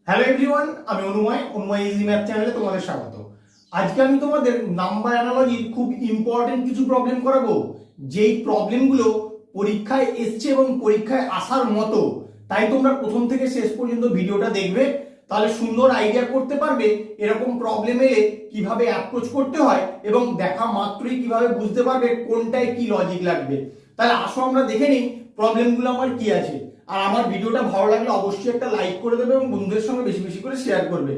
Hello everyone, আমি অনুময় easy math চ্যানেলে তোমাদের স্বাগত। আজকে আমি তোমাদের নাম্বার অ্যানালজির খুব ইম্পর্টেন্ট কিছু প্রবলেম করাবো, যেই প্রবলেমগুলো পরীক্ষায় এসছে এবং পরীক্ষায় আসার মতো। তাই তোমরা প্রথম থেকে শেষ পর্যন্ত ভিডিওটা দেখবে, তাহলে সুন্দর আইডিয়া করতে পারবে এরকম প্রবলেম এলে কিভাবে অ্যাপ্রোচ করতে হয় এবং দেখা মাত্রই কিভাবে বুঝতে পারবে কোনটায় কি লজিক লাগবে। তাহলে আসো আমরা দেখে নিই প্রবলেমগুলো আমার কি আছে। আর আমার ভিডিওটা ভালো লাগলে অবশ্যই একটা লাইক করে দেবে এবং বন্ধুদের সঙ্গে বেশি বেশি করে শেয়ার করবে।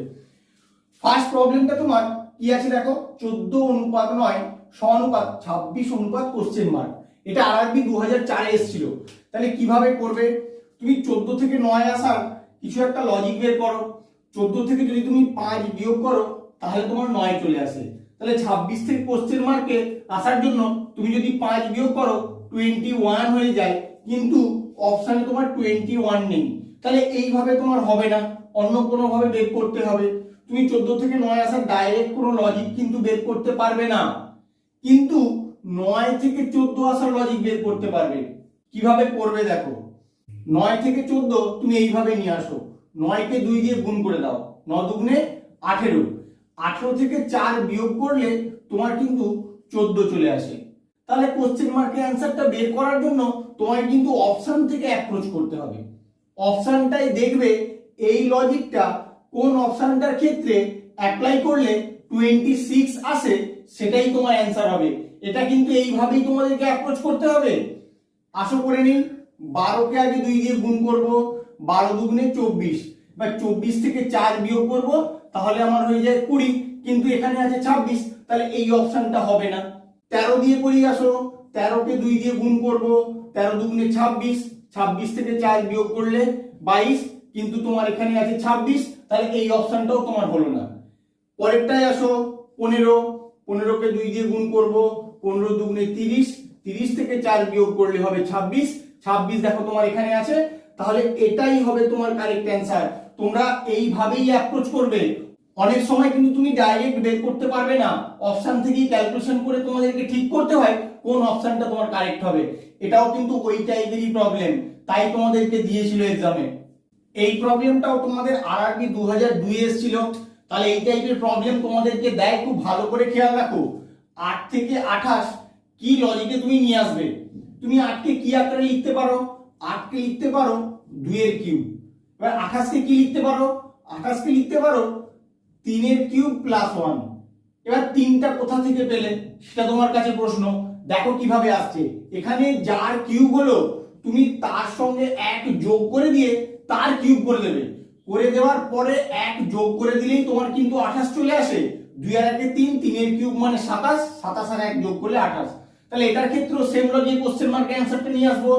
ফার্স্ট প্রবলেমটা তোমার কি আছে দেখো, 14:9 সমানুপাত 26 কোশ্চেন মার্ক। এটা আরআরবি 2004 এসেছিল। তাহলে কিভাবে করবে, তুমি 14 থেকে 9 আসার কিছু একটা লজিক বের করো। 14 থেকে যদি তুমি 5 বিয়োগ করো তাহলে তোমার 9 চলে আসে। তাহলে 26 থেকে কোশ্চেন মার্কে আসার জন্য তুমি যদি 5 বিয়োগ করো 21 হয়ে যায়, কিন্তু অপশানে তোমার 21 নেই। তাহলে এইভাবে তোমার হবে না, অন্য কোনো ভাবে বের করতে হবে। তুমি 14 থেকে 9 আসার ডাইরেক্ট কোনো লজিক কিন্তু বের করতে পারবে না, কিন্তু 9 থেকে 14 আসার লজিক বের করতে পারবে। কিভাবে করবে দেখো, 9 থেকে 14 তুমি এইভাবে নিয়ে আসো, 9 কে 2 দিয়ে গুণ করে দাও, 9 দুগুণে 18। 18 থেকে 4 বিয়োগ করলে তোমার কিন্তু 14 চলে আসে। তাহলে কোশ্চেন মার্কের অ্যান্সারটা বের করার জন্য তোমায় কিন্তু অপশন থেকে অ্যাপ্রোচ করতে হবে। অপশনটাই দেখবে এই লজিকটা কোন অপশনটার ক্ষেত্রে অ্যাপ্লাই করলে 26 আসে, সেটাই তোমার অ্যান্সার হবে। এটা কিন্তু এইভাবেই তোমাদেরকে অ্যাপ্রোচ করতে হবে। আসো করে নিন, 12 কে আগে 2 দিয়ে গুণ করব, 12 দুগুণে 24। বা 24 থেকে 4 বিয়োগ করব, তাহলে আমার হয়ে যায় 20, কিন্তু এখানে আছে 26, তাহলে এই অপশনটা হবে না। 13 দিয়ে করি, আসো 13 কে 2 দিয়ে গুণ করব, 13 দুগুণে 26, 26 থেকে 4 বিয়োগ করলে 22, কিন্তু তোমার এখানে আছে 26, তাহলে এই অপশনটাও তোমার হলো না। পরেরটায় আসো, 15 কে 2 দিয়ে গুণ করব, 15 দুগুণে 30, 30 থেকে 4 বিয়োগ করলে হবে 26, 26 দেখো তোমার এখানে আছে, তাহলে এটাই হবে তোমার কারেক্ট অ্যান্সার। তোমরা এইভাবেই অ্যাপ্রোচ করবে। অনেক সময় কিন্তু তুমি ডাইরেক্ট বের করতে পারবে না, অপশন থেকেই ক্যালকুলেশন করে তোমাদেরকে ঠিক করতে হয় কোন অপশনটা তোমার কারেক্ট হবে। এটাও কিন্তু ওই টাইপেরই প্রবলেম, তাই তোমাদেরকে দিয়েছিল এক্সামে। এই প্রবলেমটাও তোমাদের আরআরবি 2002 এসেছিল। তাহলে এই টাইপের প্রবলেম তোমাদেরকে দেয়, খুব ভালো করে খেয়াল রাখো। 8 থেকে 28 কি লজিকে তুমি নিয়ে আসবে। তুমি 8 কে কি আকারে লিখতে পারো, 8 কে লিখতে পারো 2 এর কিউব। এবার 28 কে কি লিখতে পারো, 28 কে লিখতে পারো 3 এর কিউব প্লাস 1। এবার 3টা কোথা থেকে পেলে সেটা তোমার কাছে প্রশ্ন। দেখো কিভাবে আসছে, এখানে যার কিউব হলো তুমি তার সঙ্গে 1 যোগ করে দিয়ে তার কিউব করে দেবে। করে দেওয়ার পরে 1 যোগ করে দিলেই তোমার কিন্তু 28 চলে আসে। 2 আর 1 3, 3 এর কিউব মানে 27, 27 আর 1 যোগ করলে 28। তাহলে এটার ক্ষেত্রেও সেম লজিক কোশ্চেন মার্কের অ্যানসারটা নিয়ে আসবো।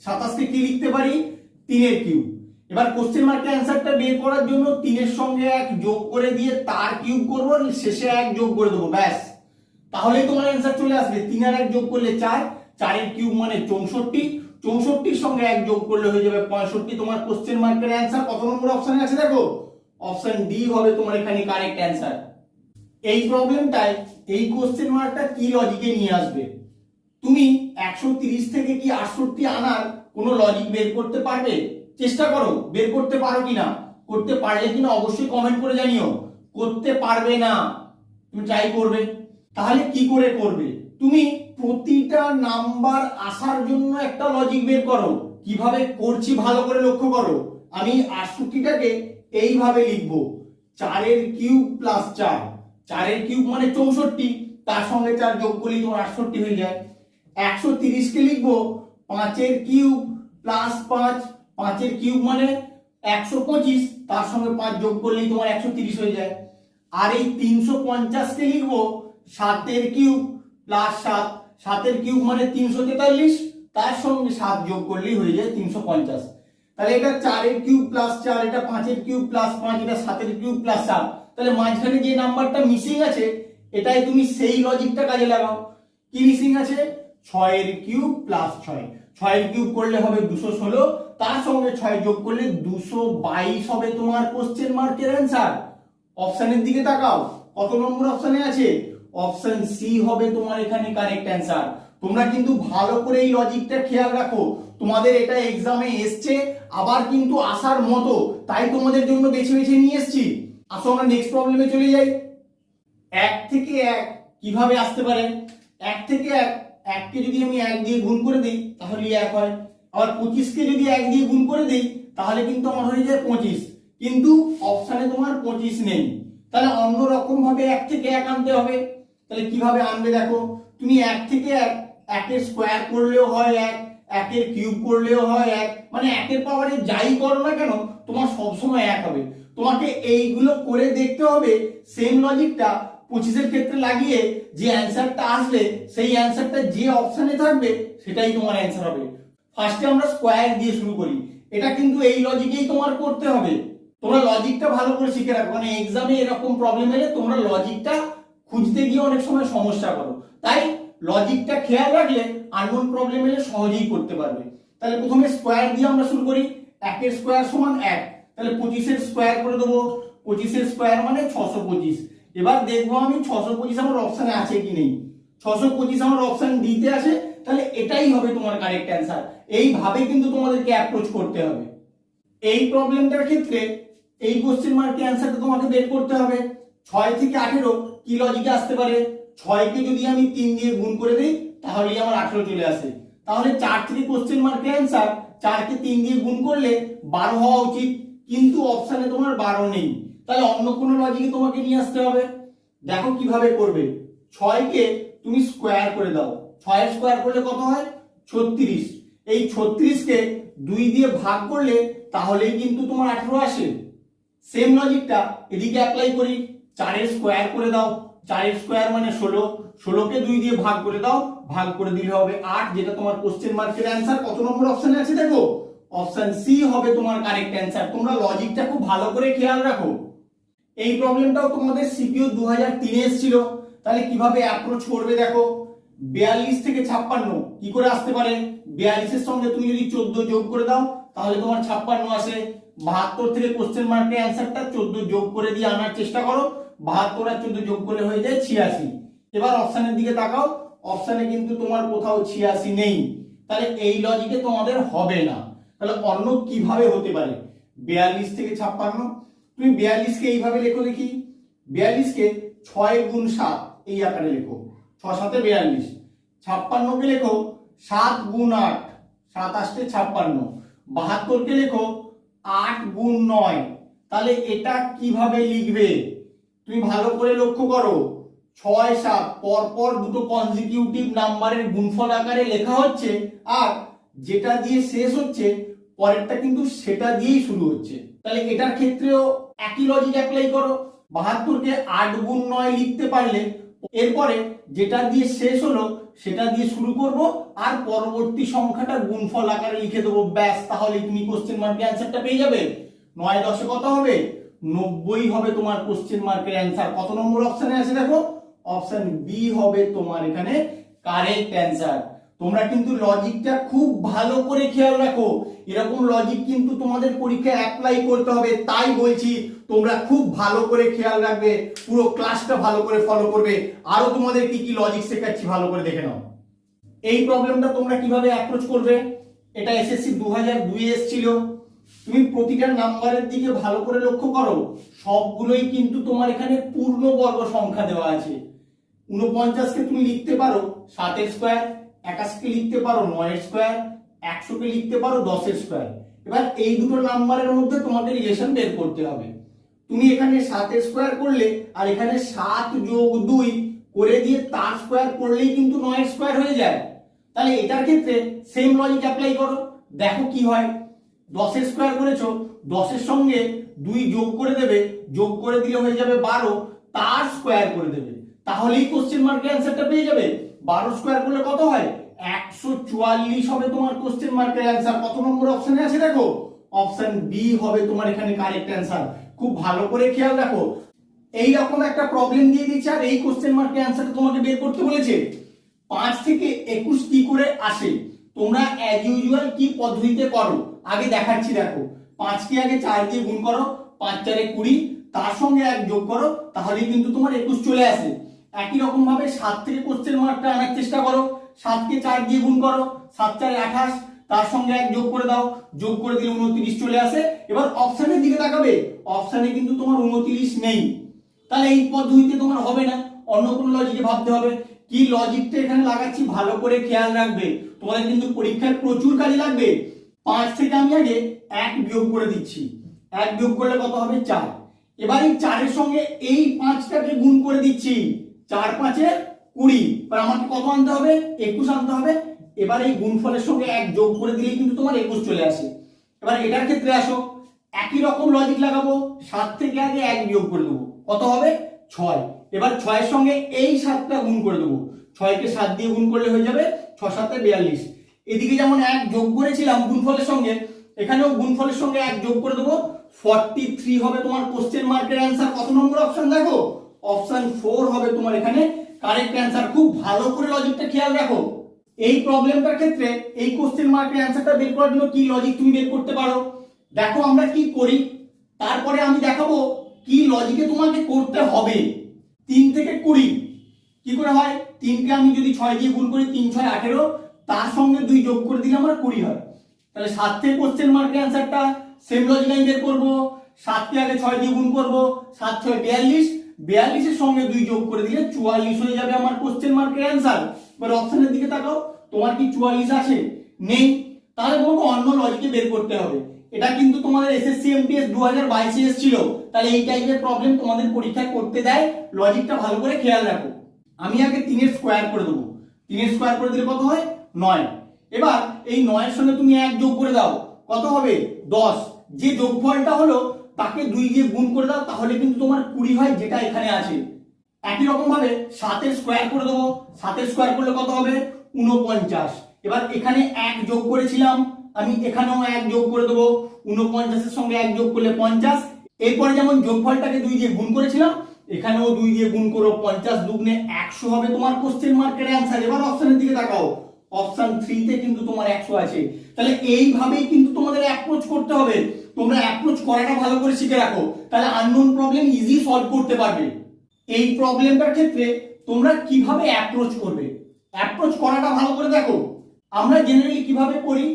27 কে কি লিখতে পারি, 3 এর কিউব। এবার কোশ্চেন মার্কের অ্যানসারটা বের করার জন্য 3 এর সঙ্গে 1 যোগ করে দিয়ে তার কিউব করব, শেষে 1 যোগ করে দেবো, ব্যাস। তাহলেই তোমার অ্যানসার চলে আসবে। 3 আর 1 যোগ করলে 4, 4 এর কিউব মানে 64, 64 সঙ্গে 1 যোগ করলে হয়ে যাবে 65। তোমার কোশ্চেন মার্কের অ্যানসার কত নম্বর অপশনে আছে দেখো, অপশন ডি হবে তোমার এখানে কারেক্ট অ্যানসার। এই প্রবলেমটায় এই কোশ্চেন মার্কটা কি লজিকে নিয়ে আসবে। তুমি 130 থেকে কি 68 আনার কোনো লজিক বের করতে পারবে? চেষ্টা করো, বের করতে পারো কিনা। করতে পারলে কিনা অবশ্যই কমেন্ট করে জানিও। করতে পারবে না, তুমি ট্রাই করবে। তাহলে কি করে করবে, তুমি প্রতিটা নাম্বার আসার জন্য একটা লজিক বের করো। কিভাবে করছি ভালো করে লক্ষ্য করো। আমি 68টাকে এইভাবে লিখবো, 4 এর কিউব প্লাস 4, 4 এর কিউব মানে 64, তার সঙ্গে 4 যোগ করলেই তোমার 68 হয়ে যায়। 130 কে লিখবো 5 এর কিউব প্লাস 5, 5 এর কিউব মানে 125, তার সঙ্গে 5 যোগ করলেই তোমার 130 হয়ে যায়। আর এই 350 কে লিখবো 7 এর কিউব প্লাস 7, 7 এর কিউব মানে 343, তার সঙ্গে 7 যোগ করলেই হয়ে যায় 350। তাহলে এটা 4 এর কিউব প্লাস 4, এটা 5 এর কিউব প্লাস 5, এটা 7 এর কিউব প্লাস 7। তাহলে মাঝখানে যে নাম্বারটা মিসিং আছে এটাই তুমি সেই লজিকটা কাজে লাগাও। কি মিসিং আছে, 6 এর কিউব প্লাস 6, 6 এর কিউব করলে হবে 216, তার সঙ্গে 6 যোগ করলে 222 হবে তোমার কোশ্চেন মার্কের অ্যানসার। অপশনের দিকে তাকাও, কত নম্বর অপশনে আছে, অপশন সি হবে তোমার এখানে কারেক্ট অ্যানসার। তোমরা কিন্তু ভালো করে এই লজিকটা খেয়াল রাখো, তোমাদের এটা এক্সামে এসছে, আবার কিন্তু আসার মতো, তাই তোমাদের জন্য বেছে বেছে নিয়ে এসেছি। আসো আমরা নেক্সট প্রবলেমে চলে যাই। 1 থেকে 1 কিভাবে আসতে পারে? 1 থেকে 1 কে যদি আমি 1 দিয়ে গুণ করে দিই তাহলে 1 হয়। আবার 25 কে যদি 1 দিয়ে গুণ করে দিই তাহলে কিন্তু আমার হয়ে যায় 25, কিন্তু অপশানে তোমার 25 নেই। তাহলে অন্য রকম ভাবে 1 থেকে 1 আনতে হবে। তাহলে কিভাবে আনবে দেখো, তুমি 1 থেকে 1 এর স্কোয়ার করলেও হয় 1, 1 এর কিউব করলেও হয় 1, মানে 1 এর পাওয়ারে যাই করো না কেন তোমার সবসময় 1 হবে। তোমাকে এইগুলো করে দেখতে হবে, সেম লজিকটা 25 এর ক্ষেত্রে লাগিয়ে যে অ্যান্সারটা আসবে সেই অ্যান্সারটা যে অপশনে থাকবে সেটাই তোমার অ্যান্সার হবে। ফার্স্টে আমরা স্কোয়ার দিয়ে শুরু করি, এটা কিন্তু এই লজিকেই তোমার করতে হবে। তোমরা লজিকটা ভালো করে শিখে রাখো, মানে এক্সামে এরকম প্রবলেম এলে তোমরা লজিকটা খুঁজতে গিয়ে অনেক সময় সমস্যা করো, তাই লজিকটা খেয়াল রাখলে আননোন প্রবলেম এলে সহজেই করতে পারবে। তাহলে প্রথমে স্কোয়ার দিয়ে আমরা শুরু করি। 1 এর স্কোয়ার সমান 1, তাহলে 25 এর স্কোয়ার করে দেবো। 25 এর স্কোয়ার মানে 625। এবার দেখবো আমি 625 আমার অপশনে আছে কি নেই। 625 আমার অপশন ডিতে আছে, তাহলে এটাই হবে তোমার কারেক্ট অ্যান্সার। এইভাবে কিন্তু তোমাদেরকে অ্যাপ্রোচ করতে হবে। এই প্রবলেমটার ক্ষেত্রে এই কোশ্চেন মার্কের অ্যান্সারটা তোমাকে বের করতে হবে। 6 থেকে 18 কি লজিকে আসতে পারে? 6 কে যদি আমি 3 দিয়ে গুণ করে দিই তাহলেই আমার 18 চলে আসে। তাহলে 4 থেকে কোশ্চেন মার্কের অ্যান্সার, 4 কে 3 দিয়ে গুণ করলে 12 হওয়া উচিত, কিন্তু অপশনে তোমার 12 নেই। তাহলে অন্য কোনো লজিকে তোমাকে নিয়ে আসতে হবে। দেখো কিভাবে করবে। 6 কে তুমি স্কোয়ার করে দাও, 6 এর স্কোয়ার করলে কত হয়? 36। এই 36 কে 2 দিয়ে ভাগ করলে তাহলেই কিন্তু তোমার 18 আসে। সেম লজিকটা এদিকে অ্যাপ্লাই করি। 4 এর স্কোয়ার করে দাও, 4 এর স্কোয়ার মানে 16, 16 কে 2 দিয়ে ভাগ করে দাও, ভাগ করে দিলে হবে 8, যেটা তোমার কোশ্চেন মার্কের অ্যান্সার। কত নম্বর অপশনে আছে দেখো? অপশন সি হবে তোমার কারেক্ট অ্যান্সার। তোমরা লজিকটা খুব ভালো করে খেয়াল রাখো। এই প্রবলেমটাও তোমাদের সিপিও 2003 এ এসেছিল। তাহলে কিভাবে অ্যাপ্রোচ করবে দেখো। 42 থেকে 56 কি করে আসতে পারে? 42 এর সঙ্গে তুমি যদি 14 যোগ করে দাও তাহলে তোমার 56 আসে। 72 থেকে কোশ্চেন মার্কের অ্যান্সারটা 14 যোগ করে দিয়ে আনার চেষ্টা করো। 72 আর 14 যোগ করলে হয়ে যায় 86। এবার অপশনের দিকে তাকাও, অপশনে কিন্তু তোমার কোথাও 86 নেই। তাহলে এই লজিকে তোমাদের হবে না। তাহলে অন্য কিভাবে হতে পারে? 42 থেকে 56, তুমি 42 কে এইভাবে লেখো দেখি। 42 কে 6 গুণ 7 এই আকারে লেখো, 6 7 42। 56 কে লেখো 7 গুণ 8, 7 8 56। 72 কে লেখো 8 গুণ 9। তাহলে এটা কিভাবে লিখবে তুমি ভালো করে লক্ষ্য করো। 6 7 পর পর দুটো কনজিকিউটিভ নাম্বারের গুণফল আকারে লেখা হচ্ছে, আর যেটা দিয়ে শেষ হচ্ছে পরেরটা কিন্তু সেটা দিয়েই শুরু হচ্ছে। তাহলে এটার ক্ষেত্রেও একই লজিক অ্যাপ্লাই করো। 72 কে 8 গুণ 9 লিখতে পারলে এরপরে যেটা দিয়ে শেষ হলো সেটা দিয়ে শুরু করব, আর পরবর্তী সংখ্যাটা গুণফল আকারে লিখে দেবো, ব্যাস। তাহলে তুমি কোশ্চেন মার্কের অ্যান্সারটা পেয়ে যাবে। 9 10 এ কত হবে? 90 হবে তোমার কোশ্চেন মার্কের অ্যান্সার। কত নম্বর অপশনে আছে দেখো? অপশন বি হবে তোমার এখানে কারেক্ট অ্যান্সার। তোমরা কিন্তু লজিকটা খুব ভালো করে খেয়াল রাখো, এরকম লজিক কিন্তু তোমাদের পরীক্ষায় অ্যাপ্লাই করতে হবে। তাই বলছি তোমরা খুব ভালো করে খেয়াল রাখবে, পুরো ক্লাসটা ভালো করে ফলো করবে। আরো তোমাদের কি কি লজিক শেখাচ্ছি ভালো করে দেখে নাও। এই প্রবলেমটা তোমরা কিভাবে অ্যাপ্রোচ করবে, এটা এসএসসি 2002 এ এসেছিল। তুমি প্রতিটা নাম্বারের দিকে ভালো করে লক্ষ্য করো, সবগুলোই কিন্তু তোমার এখানে পূর্ণবর্গ সংখ্যা দেওয়া আছে। 49 কে তুমি লিখতে পারো 7 এর স্কোয়ার, 81 কে লিখতে পারো 9 এর স্কোয়ার, 100 কে লিখতে পারো 10 এর স্কোয়ার। এবার এই দুটো নাম্বারের মধ্যে তোমাকে রিলেশন বের করতে হবে। তুমি এখানে 7 এর স্কোয়ার করলে আর এখানে 7 যোগ 2 করে দিয়ে তার স্কোয়ার করলেই কিন্তু 9 এর স্কোয়ার হয়ে যায়। তাহলে এটার ক্ষেত্রে সেম লজিক অ্যাপ্লাই করো, দেখো কি হয়। 10 এর স্কোয়ার করেছো, 10 এর সঙ্গে 2 যোগ করে দেবে, যোগ করে দিলে হয়ে যাবে 12, তার স্কোয়ার করে দেবে, তাহলেই কোশ্চেন মার্কের অ্যান্সারটা পেয়ে যাবে। 12 স্কোয়ার করলে কত হয়? 144 হবে তোমার কোশ্চেন মার্কের অ্যান্সার। কত নম্বর অপশনে আছে দেখো? অপশন বি হবে তোমার এখানে কারেক্ট অ্যান্সার। খুব ভালো করে খেয়াল রাখো। এই রকম একটা প্রবলেম দিয়ে দিচ্ছে আর এই কোশ্চেন মার্কের অ্যান্সারটা তোমাকে বের করতে বলেছে। 5 থেকে 21 কি করে আসে তোমরা অ্যাজ ইউজুয়াল কি পদ্ধতিতে করো আগে দেখাচ্ছি। দেখো 5 কে আগে 4 দিয়ে গুণ করো, 5 4 20, তার সঙ্গে 1 যোগ করো, তাহলেই কিন্তু তোমার 21 চলে আসে। একই রকম ভাবে 7 থেকে কোশ্চেন মার্কটা আনার চেষ্টা করো। 7কে 4 দিয়ে গুণ করো, 7 4 28, তার সঙ্গে 1 যোগ করে দাও, যোগ করে দিলে 29 চলে আসে। এবার অপশনের দিকে তাকাবে, অপশনে কিন্তু তোমার 29 নেই, তাহলে এই পদ্ধতিতে তোমার হবে না, অন্য কোনো লজিকে ভাবতে হবে। কি লজিকটা এখানে লাগাচ্ছি ভালো করে খেয়াল রাখবে, তোমাদের কিন্তু পরীক্ষায় প্রচুর কাজে লাগবে। 5 থেকে আমি আগে 1 বিয়োগ করে দিচ্ছি, 1 বিয়োগ করলে কত হবে 4। এবার এই 4 এর সঙ্গে এই 5টাকে গুণ করে দিচ্ছি, 4 5 এ 20, এবার আমাকে কত আনতে হবে 21 আনতে হবে। এবার এই গুণফলের সঙ্গে 1 যোগ করে দিলেই কিন্তু তোমার 21 চলে আসে। এবার এটার ক্ষেত্রে আসো, একই রকম লজিক লাগাবো, 7 থেকে আগে 1 বিয়োগ করে দেবো, কত হবে 6। এবার 6 এর সঙ্গে এই 7টা গুণ করে দেবো, 6 কে 7 দিয়ে গুণ করলে হয়ে যাবে 6 7 42। এদিকে যেমন 1 যোগ করেছিলাম গুণফলের সঙ্গে, এখানেও গুণফলের সঙ্গে 1 যোগ করে দেবো, 43 হবে তোমার কোশ্চেন মার্কের অ্যান্সার। কত নম্বর অপশন দেখো, অপশন 4 হবে তোমার এখানে কারেক্ট অ্যান্সার। খুব ভালো করে লজিকটা খেয়াল রাখো। এই প্রবলেমটার ক্ষেত্রে এই কোশ্চেন মার্কের অ্যান্সারটা বের করার জন্য কি লজিক তুমি বের করতে পারো, দেখো আমরা কি করি, তারপরে আমি দেখাবো কি লজিকে তোমাকে করতে হবে। 3 থেকে 20 কি করে হয়, 3 কে আমি যদি 6 দিয়ে গুণ করি, 3 6 18, তার সঙ্গে 2 যোগ করে দিলে আমার 20 হয়। তাহলে 7 থেকে কোশ্চেন মার্কের অ্যান্সারটা সেম লজিক আমি বের করব, 7 কে আগে 6 দিয়ে গুণ করব, 7 6 42, 42 এর সঙ্গে 2 যোগ করে দিলে 44 হয়ে যাবে আমার কোশ্চেন মার্কের অ্যান্সার। এবার অপশনের দিকে তাকাও, তোমার কি 44 আছে, নেই, তাহলে তোমাকে অন্য লজিকে বের করতে হবে। এটা কিন্তু তোমাদের এসএসসি এমটিএস 2022 এ এসেছিল, তাহলে এই টাইপের প্রবলেম তোমাদের পরীক্ষায় করতে দেয়, লজিকটা ভালো করে খেয়াল রাখো। আমি আগে 3 এর স্কয়ার করে দেবো, 3 এর স্কয়ার করে দিলে কত হয় 9। এবার এই 9 এর সঙ্গে তুমি 1 যোগ করে দাও, কত হবে 10। যে যোগফলটা হলো তাকে 2 দিয়ে গুণ করে দাও, তাহলে কিন্তু তোমার 20 হয়, যেটা এখানে আছে। একই রকম ভাবে 7 এর স্কয়ার করে দেবো, 7 এর স্কয়ার করলে কত হবে 49। এবার এখানে 1 যোগ করেছিলাম, আমি এখানেও 1 যোগ করে দেবো, 49 এর সঙ্গে 1 যোগ করলে 50। এরপরে যেমন যোগফলটাকে 2 দিয়ে গুণ করেছিলাম, এখানেও 2 দিয়ে গুণ করো, 50 দুগুণে 100 হবে তোমার কোশ্চেন মার্কের অ্যান্সার। এবার অপশনের দিকে তাকাও, অপশন 3 তে কিন্তু তোমার 100 আছে। তাহলে এইভাবেই কিন্তু তোমাদের অ্যাপ্রোচ করতে হবে। তোমরা অ্যাপ্রোচ করাটা ভালো করে শিখে রাখো, তাহলে আননোন প্রবলেম ইজি সলভ করতে পারবে। এই প্রবলেমটার ক্ষেত্রে তোমরা কিভাবে অ্যাপ্রোচ করবে, অ্যাপ্রোচ করাটা ভালো করে দেখো। আমরা জেনারেলি কিভাবে করি,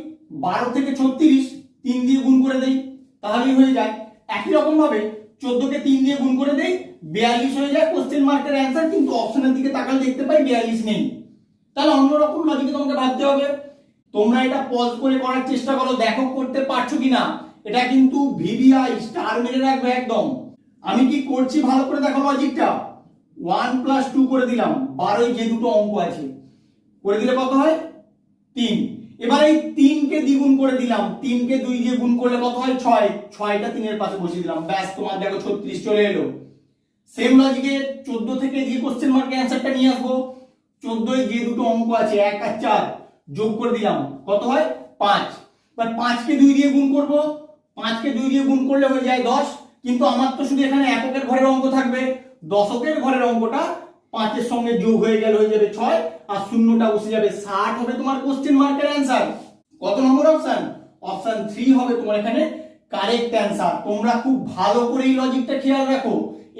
12 থেকে 36 3 দিয়ে গুণ করে দেই, তাহলেই হয়ে যায়। একই রকম ভাবে 14 কে 3 দিয়ে গুণ করে দেই, 42 হয়ে যায় কোশ্চেন মার্কের অ্যান্সার। কিন্তু অপশনের দিকে তাকালে দেখতে পাই 42 নেই, তাহলে অন্যরকম লজিকে তোমাকে ভাবতে হবে। তোমরা এটা পজ করে করার চেষ্টা করো, দেখো করতে পারছো কিনা। এটা কিন্তু ভিভিআই স্টার মেরে রাখবে একদম। আমি কি করছি ভালো করে দেখো লজিকটা। 1 + 2 করে দিলাম, 12 যে দুটো অঙ্ক আছে করে দিলে কত হয় 3। এবার এই 3 কে দ্বিগুণ করে দিলাম, 3 কে 2 দিয়ে গুণ করলে কত হয় 6, 6টা 3 এর পাশে বসিয়ে দিলাম, ব্যাস তোমার দেখো 36 চলে এলো। সেম লজিকে 14 থেকে যে কোশ্চেন মার্কের অ্যান্সারটা নিয়ে আসবো, 14 যে দুটো অঙ্ক আছে 1 আর 4 যোগ করে দিলাম, কত হয় 5। এবার 5 কে 2 দিয়ে গুণ করব, 5 কে 2 দিয়ে গুণ করলে হয়ে যায় 10। কিন্তু আমার তো শুধু এখানে এককের ঘরের অঙ্ক থাকবে, দশকের ঘরের অঙ্কটা 5 এর সঙ্গে যোগ হয়ে গেল, হয়ে যাবে 6, আর শূন্যটা বসে যাবে 60 হবে তোমার কোশ্চেন মার্কের অ্যান্সার। কত নম্বর অপশন, অপশন 3 হবে তোমার এখানে কারেক্ট অ্যান্সার। তোমরা খুব ভালো করে এই লজিকটা খেয়াল রাখো,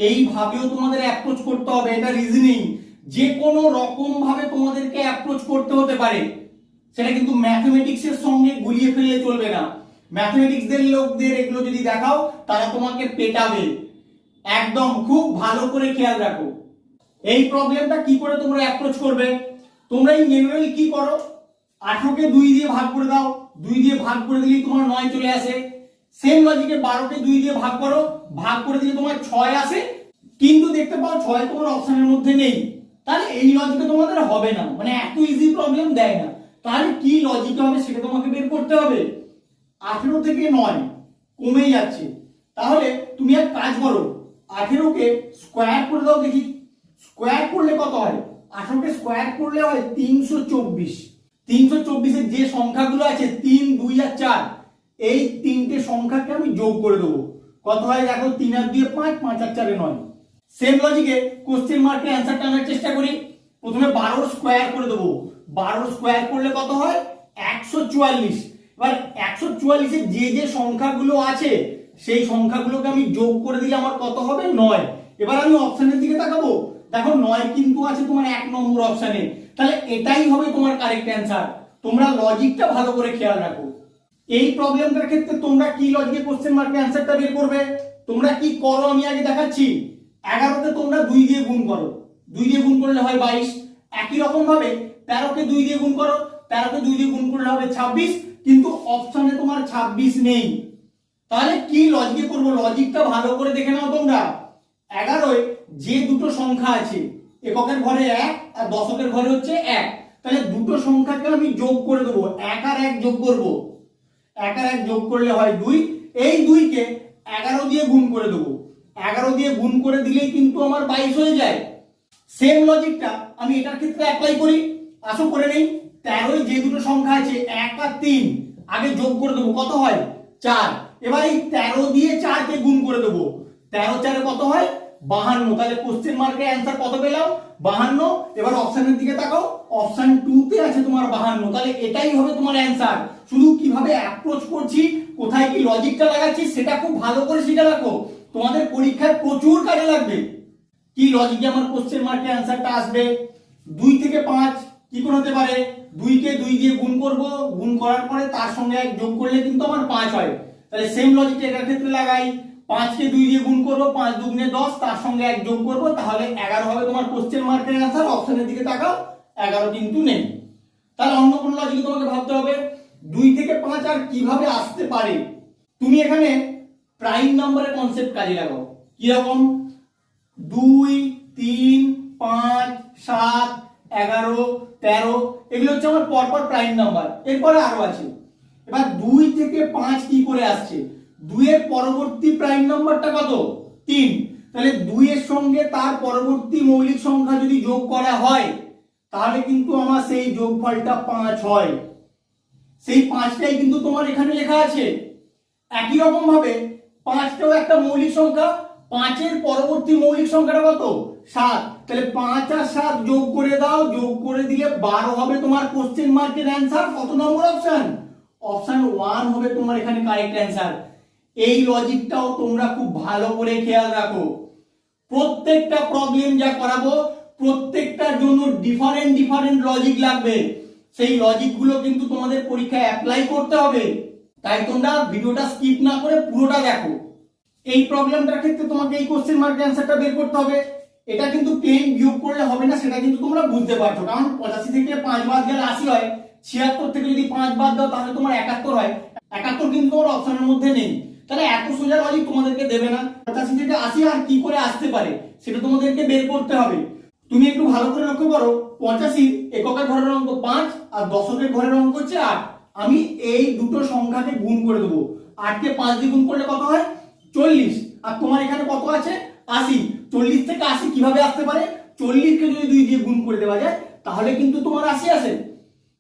এইভাবেও তোমাদের অ্যাপ্রোচ করতে হবে। এটা রিজনিং, যে কোনো রকম ভাবে তোমাদেরকে অ্যাপ্রোচ করতে হতে পারে, সেটা কিন্তু ম্যাথমেটিক্স এর সঙ্গে গুলিয়ে ফেললে চলবে না। ম্যাথমেটিক্স দের লোকদের এগুলো যদি দেখাও, তারা তোমাকে পেটাবে একদম। খুব ভালো করে খেয়াল রাখো এই প্রবলেমটা কি করে তোমরা অ্যাপ্রোচ করবে। তোমরা এই জেনারেলি কি করো, 18 কে 2 দিয়ে ভাগ করে দাও, 2 দিয়ে ভাগ করে দিলেই তোমার 9 চলে আসে। সেম লজিকে 12 কে 2 দিয়ে ভাগ করো, ভাগ করে দিলে তোমার 6 আসে। কিন্তু দেখতে পাও 6 তোমার অপশনের মধ্যে নেই, তাহলে এই লজিকে তোমাদের হবে না, মানে এত ইজি প্রবলেম দেয় না। তাহলে কি লজিক হবে সেটা তোমাকে বের করতে হবে। 18 থেকে 9 কমে যাচ্ছে, তাহলে তুমি এক কাজ করো, 18 কে স্কয়ার করে দাও দেখি। স্কয়ার করলে কত হয়, 18 কে স্কয়ার করলে হয় 324। 324 এর যে সংখ্যাগুলো আছে 3 2 আর 4, এই তিনটে সংখ্যাকে আমি যোগ করে দেবো, কত হয় দেখো, 3 আর 2 5, 5 আর 4 9। সেম লজিকে কোশ্চেন মার্কের অ্যান্সারটা আনার চেষ্টা করি। প্রথমে 12 স্কয়ার করে দেবো, 12 স্কয়ার করলে কত হয় 144। এবার 144 এর যে সংখ্যাগুলো আছে সেই সংখ্যাগুলোকে আমি যোগ করে দিলে আমার কত হবে 9। এবার আমি অপশনের দিকে তাকাবো, দেখো 9 কিন্তু আছে তোমার 1 নম্বর অপশনে, তাহলে এটাই হবে তোমার কারেক্ট অ্যান্সার। তোমরা লজিকটা ভালো করে খেয়াল রাখো। এই প্রবলেমটার ক্ষেত্রে তোমরা কি লজিকে কোশ্চেন মার্কের অ্যান্সারটা বের করবে? তোমরা কি করো আমি আগে দেখাচ্ছি। 11কে তোমরা 2 দিয়ে গুণ করো, 2 দিয়ে গুণ করলে হয় 22। একই রকম ভাবে 13কে 2 দিয়ে গুণ করো, 13কে 2 দিয়ে গুণ করলে হবে 26, কিন্তু অপশনে তোমার 26 নেই। তাহলে কি লজিকে করব? লজিকটা ভালো করে দেখে নাও তোমরা। 11 যে দুটো সংখ্যা আছে, এককের ঘরে 1 আর দশকের ঘরে হচ্ছে 1, তাহলে দুটো সংখ্যাকে আমি যোগ করে দেবো, 1 আর 1 যোগ করব। 1 আর 1 যোগ করলে হয় 2, এই 2কে 11 দিয়ে গুণ করে দেবো। 11 দিয়ে গুণ করে দিলেই কিন্তু আমার 22 হয়ে যায়। সেম লজিকটা আমি এটার ক্ষেত্রে অ্যাপ্লাই করি। আসো করে নেই। 13 যে দুটো সংখ্যা আছে 1 আর 3, আগে যোগ করে দেবো, কত হয় 4। এবার এই 13 দিয়ে 4 কে গুণ করে দেবো, 13 4 কত হয় 52। তাহলে কোশ্চেন মার্কের অ্যান্সার কত পেলাম? 52। এবার অপশনের দিকে তাকাও, অপশন 2 তে আছে তোমার 52। তাহলে এটাই হবে তোমার অ্যান্সার। শুধু কিভাবে অ্যাপ্রোচ করছি, কোথায় কি লজিকটা লাগাচ্ছি সেটা খুব ভালো করে শিখে রাখো, তোমাদের পরীক্ষায় প্রচুর কাজে লাগবে। কি লজিকে আমার কোশ্চেন মার্কের অ্যান্সারটা আসবে? 2 থেকে 5 কি করে হতে পারে? 2 কে 2 দিয়ে গুণ করব, গুণ করার পরে তার সঙ্গে 1 যোগ করলে কিন্তু আমার 5 হয়। তাহলে সেম লজিকটা এটার ক্ষেত্রে লাগাই। 5 কে 2 দিয়ে গুণ করব, 5 দুগুণে 10, তার সঙ্গে 1 যোগ করব, তাহলে 11 হবে তোমার কোশ্চেন মার্কের অ্যান্সার। অপশনের দিকে তাকাও, 11 কিন্তু নেই। তাহলে অন্য কোন লজিকে তোমাকে ভাবতে হবে। 2 থেকে 5 আর কিভাবে আসতে পারে? তুমি এখানে প্রাইম নাম্বারের কনসেপ্ট কাজে লাগাও। কি রকম? 2 3 5 7 11 13 এগুলো হচ্ছে আমার পরপর প্রাইম নাম্বার, এরপরে আরো আছে। এবার 2 থেকে 5 কি করে আসছে? 2 এর পরবর্তী প্রাইম নাম্বারটা কত? 3। তাহলে 2 এর সঙ্গে তার পরবর্তী মৌলিক সংখ্যা যদি যোগ করা হয়, তাহলে কিন্তু আমার সেই যোগফলটা 5 হয়। সেই 5টাই কিন্তু তোমার এখানে লেখা আছে। একই রকম ভাবে 5টাও একটা মৌলিক সংখ্যা, 5 এর পরবর্তী মৌলিক সংখ্যাটা কত? 7। তাহলে 5 আর 7 যোগ করে দাও, যোগ করে দিলে 12 হবে তোমার কোশ্চেন মার্কের অ্যান্সার। কত নম্বর অপশন? অপশন 1 হবে তোমার এখানে কারেক্ট অ্যান্সার। এই লজিকটাও তোমরা খুব ভালো করে খেয়াল রাখো। প্রত্যেকটা প্রবলেম যা করাবো প্রত্যেকটার জন্য ডিফারেন্ট ডিফারেন্ট লজিক লাগবে। সেই লজিকগুলো কিন্তু তোমাদের পরীক্ষায় অ্যাপ্লাই করতে হবে। তাই তোমরা ভিডিওটা স্কিপ না করে পুরোটা দেখো। এই প্রবলেমটার ক্ষেত্রে তোমাকে এই কোশ্চেন মার্কের অ্যান্সারটা বের করতে হবে। এটা কিন্তু প্লেন বিয়োগ করলে হবে না, সেটা কিন্তু তোমরা বুঝতে পারছো। কারণ 85 থেকে 5 বাদ গেলে 80 হয়, 76 থেকে যদি 5 বাদ দাও তাহলে তোমার 71 হয়। 71 কিন্তু তোমার অপশনের মধ্যে নেই। তাহলে এত সোজা লজিক তোমাদেরকে দেবে না। 85 থেকে 80 আর কি করে আসতে পারে সেটা তোমাদেরকে বের করতে হবে। তুমি একটু ভালো করে লক্ষ্য করো, 85 এককের ঘরের অঙ্ক 5 আর দশকের ঘরের অঙ্ক হচ্ছে 8। আমি এই দুটো সংখ্যাকে গুণ করে দেবো। 8 কে 5 দিয়ে গুণ করলে কত হয়? 40। আর তোমার এখানে কত আছে? 80। 40 থেকে 80 কিভাবে আসতে পারে? 40 কে যদি 2 দিয়ে গুণ করে দেওয়া যায় তাহলে কিন্তু তোমার 80 আসে।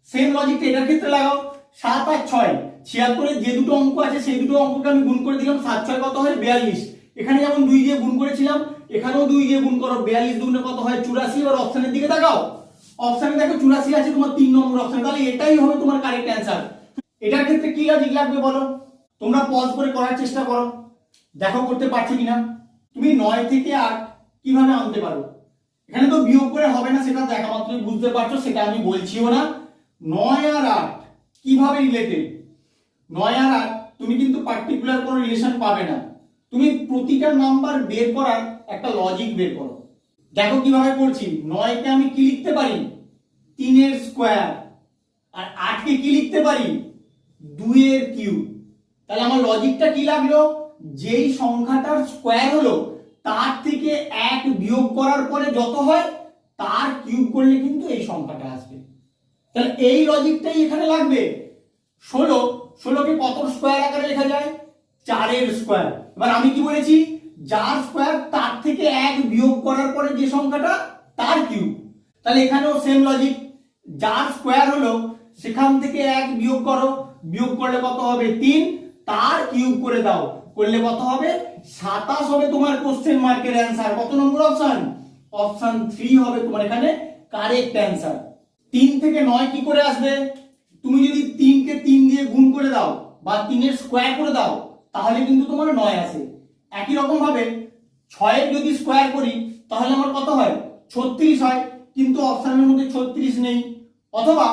সেম লজিকটা এটার ক্ষেত্রে লাগাও। 7 আর 6 76 এর যে দুটো অঙ্ক আছে সেই দুটো অঙ্ককে আমি গুণ করে দিলাম, 7 6 কত হয়? 42। এখানে যেমন 2 দিয়ে গুণ করেছিলাম এখানেও 2 দিয়ে গুণ করো, 42 দুগুণে কত হয়? 84। এবার অপশনের দিকে তাকাও, অপশনে দেখো 84 আছে তোমার 3 নম্বর অপশন। তাহলে এটাই হবে তোমার কারেক্ট অ্যান্সার। এটার ক্ষেত্রে কি লজিক লাগবে বলো? তোমরা পজ করে করার চেষ্টা করো, দেখো করতে পারছো কিনা। তুমি 9 থেকে 8 কিভাবে আনতে পারো? এখানে তো বিয়োগ করে হবে না, সেটা দেখা মাত্রই বুঝতে পারছো, সেটা আমি বলছিও না। 9 আর 8 কিভাবে রিলেটেড? 9 আর 8 তুমি কিন্তু পার্টিকুলার কোনো রিলেশন পাবে না। তুমি প্রতিটা নাম্বার বের করার একটা লজিক বের করো। দেখো কিভাবে করছি। 9 কে আমি কি লিখতে পারি? 3 এর স্কয়ার। আর 8 কে কি লিখতে পারি? 2 এর কিউব। তাহলে আমার লজিকটা কি লাগলো? যেই সংখ্যাটার স্কয়ার হলো তার থেকে 1 বিয়োগ করার পরে যত হয় তার কিউব করলে কিন্তু এই সংখ্যাটা আসবে। তাহলে এই লজিকটাই এখানে লাগবে। 16 কে কত স্কয়ার আকারে লেখা যায়? 4 এর স্কয়ার। এবার আমি কি বলেছি? যার স্কয়ার তার থেকে 1 বিয়োগ করার পরে যে সংখ্যাটা তার কিউব। তাহলে এখানেও সেম লজিক, যার স্কয়ার হলো সেখান থেকে 1 বিয়োগ করো, বিয়োগ করলে কত হবে? 3, তার কিউব করে দাও, করলে কত হবে? 27 হবে তোমার কোশ্চেন মার্কের অ্যান্সার। কত নম্বর অপশন? অপশন 3 হবে তোমার এখানে কারেক্ট অ্যান্সার। 3 থেকে 9 কি করে আসবে? তুমি যদি 3 কে 3 দিয়ে গুণ করে দাও বা 3 এর স্কয়ার করে দাও তাহলে কিন্তু তোমার 9 আসে। একই রকম ভাবে 6 এর যদি স্কয়ার করি তাহলে আমার কত হয়? 36 হয়। কিন্তু অপশনের মধ্যে 36 নেই। অথবা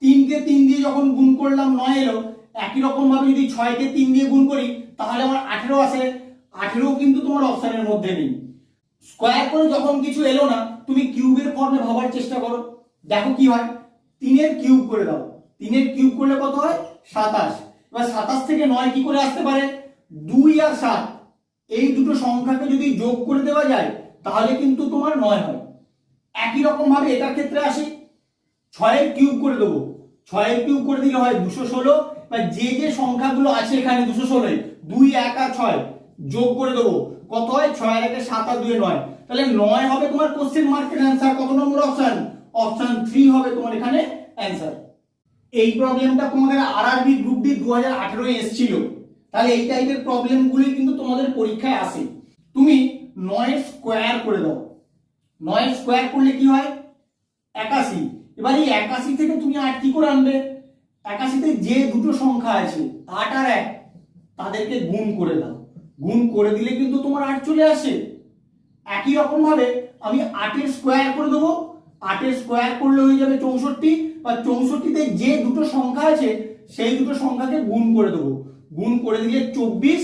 3 কে 3 দিয়ে যখন গুণ করলাম 9 এলো, একই রকম ভাবে যদি 6 কে 3 দিয়ে গুণ করি তাহলে আমার 18 আসে, 18 কিন্তু তোমার অপশনের মধ্যে নেই। স্কোয়ার করে যখন কিছু এলো না, তুমি কিউবের ফর্মে ভাবার চেষ্টা করো, দেখো কি হয়। 3 এর কিউব করে দাও, 3 এর কিউব করলে কত হয়? 27। এবার 27 থেকে 9 কি করে আসতে পারে? 2 আর 7 এই দুটো সংখ্যাকে যদি যোগ করে দেওয়া যায় তাহলে কিন্তু তোমার 9 হয়। একই রকম ভাবে এটার ক্ষেত্রে আসি, 6 এর কিউব করে দেবো, 6 এর কিউব করে দিলে হয় 216। বা যে যে সংখ্যাগুলো আছে এখানে 216, 2 1 আর 6 যোগ করে দেবো, কত হয়? 6 আর 1 7 আর 2 9, তাহলে 9 হবে তোমার কোশ্চেন মার্কের অ্যান্সার। কত নম্বর অপশন? অপশন 3 হবে তোমার এখানে অ্যান্সার। এই প্রবলেমটা তোমাদের আরআরবি গ্রুপ ডি 2018 এ এসেছিল, তাহলে এই টাইপের প্রবলেমগুলি কিন্তু তোমাদের পরীক্ষায় আসে। তুমি 9 এর স্কোয়ার করে দাও, 9 এর স্কোয়ার করলে কি হয়? 81। এবার এই 81 থেকে তুমি 8 কি করে আনবে? 81 তে যে দুটো সংখ্যা আছে 8 আর 1 তাদেরকে গুণ করে দাও, গুণ করে দিলে কিন্তু তোমার 8 চলে আসে। একই রকম ভাবে আমি 8 এর স্কোয়ার করে দেবো, 8 এর স্কোয়ার করলে হয়ে যাবে 64। বা 64 তে যে দুটো সংখ্যা আছে সেই দুটো সংখ্যাকে গুণ করে দেবো, গুণ করে দিলে 24,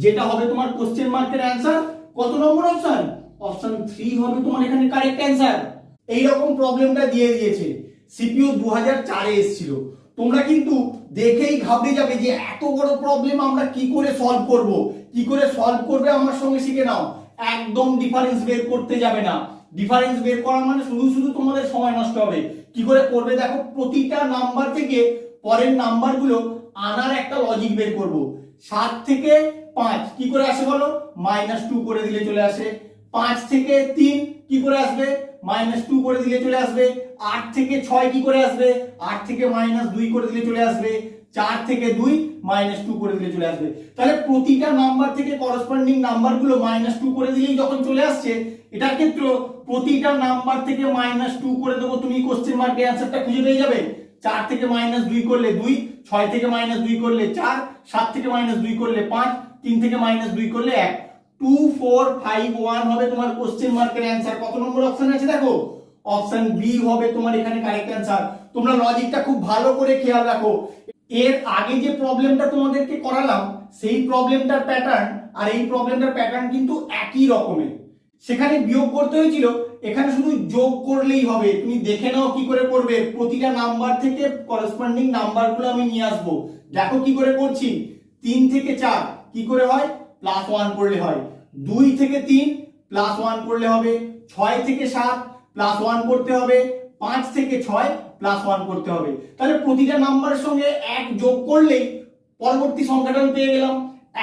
যেটা হবে তোমার কোশ্চেন মার্কের অ্যান্সার। কত নম্বর অপশন? অপশন 3 হবে তোমার এখানে কারেক্ট অ্যান্সার। এইরকম প্রবলেমটা দিয়ে দিয়েছে, সিপিও 2004 এ এসেছিল। তোমরা কিন্তু দেখেই ঘাবড়ে যাবে যে এত বড় প্রবলেম আমরা কি করে সলভ করব, কি করে সলভ করবে আমার সঙ্গে শিখে নাও। একদম ডিফারেন্স বের করতে যাবে না, ডিফারেন্স বের করা মানে শুধু শুধু তোমাদের সময় নষ্ট হবে। কি করে করবে দেখো, প্রতিটা নাম্বার থেকে পরের নাম্বারগুলো আনার একটা লজিক বের করব। 7 থেকে 5 কি করে আসে বলো? -2 করে দিলে চলে আসে। 5 থেকে 3 কি করে আসবে? -2 করে দিলে চলে আসবে। 8 থেকে 6 কি করে আসবে? 8 থেকে -2 করে দিলে চলে আসবে। 4 থেকে 2 -2 করে দিলে চলে আসবে। তাহলে প্রতিটা নাম্বার থেকে করসপন্ডিং নাম্বারগুলো -2 করে দিলেই যখন চলে আসছে, এটার ক্ষেত্রে প্রতিটা নাম্বার থেকে -2 করে দেবো, তুমি কোশ্চেন মার্কের অ্যান্সারটা খুঁজে পেয়ে যাবে। 4 থেকে -2 করলে 2, 6 থেকে -2 করলে 4, 7 থেকে -2 করলে 5, 3 থেকে -2 করলে 1। 2 4 5 1 হবে তোমার কোশ্চেন মার্কের অ্যান্সার। কত নম্বর অপশন আছে দেখো? অপশন বি হবে তোমার এখানে কারেক্ট অ্যান্সার। তোমরা লজিকটা খুব ভালো করে খেয়াল রাখো। এর আগে যে প্রবলেমটা তোমাদেরকে করালাম সেই প্রবলেমটার প্যাটার্ন আর এই প্রবলেমটার প্যাটার্ন কিন্তু একই রকমের। সেখানে বিয়োগ করতে হয়েছিল, এখানে শুধু যোগ করলেই হবে। তুমি দেখে নাও কি করে করবে। প্রতিটা নাম্বার থেকে করসপন্ডিং নাম্বারগুলো আমি নিয়ে আসবো। দেখো কি করে করছি। 3 থেকে 4 কি করে হয়? +1 করলে হয়। 2 থেকে 3 +1 করলে হবে। 6 থেকে 7 +1 করতে হবে। 5 থেকে 6 +1 করতে হবে। তাহলে প্রতিটা নাম্বারের সঙ্গে 1 যোগ করলেই পরবর্তী সংখ্যাটা আমি পেয়ে গেলাম।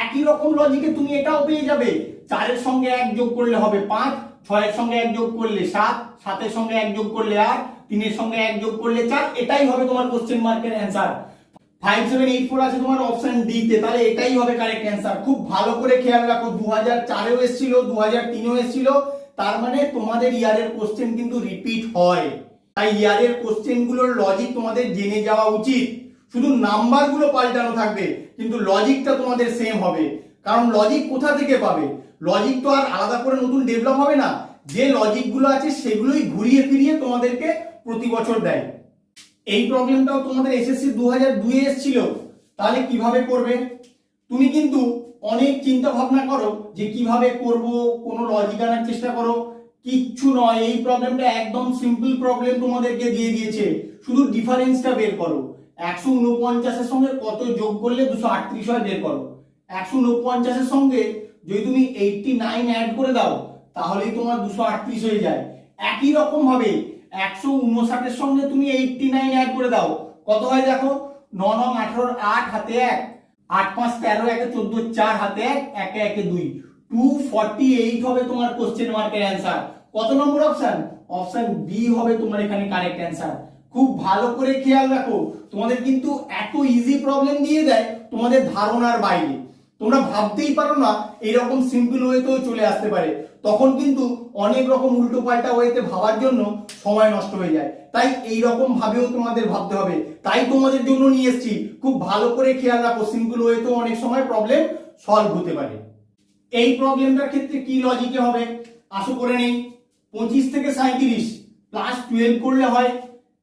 একই রকম লজিকে তুমি এটাও পেয়ে যাবে। 4 এর সঙ্গে 1 যোগ করলে হবে 5, 6 এর সঙ্গে 1 যোগ করলে 7, 7 এর সঙ্গে 1 যোগ করলে 8, 3 এর সঙ্গে 1 যোগ করলে 4। এটাই হবে তোমার কোশ্চেন মার্কের অ্যান্সার। 5 7 8 4 আছে তোমার অপশন ডি তে, তাহলে এটাই হবে কারেক্ট অ্যান্সার। খুব ভালো করে খেয়াল রাখো, 2004 এও এসেছিল, 2003 এও এসেছিল। তার মানে তোমাদের ইয়ারের কোশ্চেন কিন্তু রিপিট হয়। তাই ইয়ারের কোশ্চেন গুলোর লজিক তোমাদের জেনে যাওয়া উচিত। শুধু নাম্বারগুলো পাল্টানো থাকবে কিন্তু লজিকটা তোমাদের সেম হবে। কারণ লজিক কোথা থেকে পাবে? লজিক তো আর আলাদা করে নতুন ডেভেলপ হবে না। যে লজিকগুলো আছে সেগুলোই ঘুরিয়ে ফিরিয়ে তোমাদেরকে প্রতি বছর দেয়। এই প্রবলেমটাও তোমাদের এসএসসি 2002 এ এসেছিল। তাহলে কিভাবে করবে? তুমি কিন্তু অনেক চিন্তা ভাবনা করো যে কিভাবে করব, কোনো লজিক আনার চেষ্টা করো। কিচ্ছু নয়, এই প্রবলেমটা একদম সিম্পল প্রবলেম তোমাদেরকে দিয়ে দিয়েছে। শুধু ডিফারেন্সটা বের করো। 149 এর সঙ্গে কত যোগ করলে 238 হয় বের করো। 149 এর সঙ্গে যদি তুমি 89 অ্যাড করে দাও তাহলেই তোমার 238 হয়ে যায়। একই রকম ভাবে 159 এর সঙ্গে তুমি 89 অ্যাড করে দাও, কত হয় দেখো? 9 9 18 8 হাতে 1, 8 5 13 1 14 4 হাতে 1 1 1 2, 248 হবে তোমার কোশ্চেন মার্কের অ্যান্সার। কত নম্বর অপশন? অপশন বি হবে তোমার এখানে কারেক্ট অ্যান্সার। খুব ভালো করে খেয়াল রাখো, তোমাদের কিন্তু এত ইজি প্রবলেম দিয়ে দেয় তোমাদের ধারণার বাইরে। তোমরা ভাবতেই পারো না এইরকম সিম্পল ওয়েতেও চলে আসতে পারে। তখন কিন্তু অনেক রকম উল্টো পাল্টা ওয়েতে ভাবার জন্য সময় নষ্ট হয়ে যায়। তাই এই রকম ভাবেও তোমাদের ভাবতে হবে। তাই তোমাদের জন্য নিয়ে এসেছি। খুব ভালো করে খেয়াল রাখো, সিম্পল ওয়েতেও অনেক সময় প্রবলেম সলভ হতে পারে। এই প্রবলেমটার ক্ষেত্রে কি লজিকে হবে আসো করে নেই। 25 থেকে 37 +12 করলে হয়।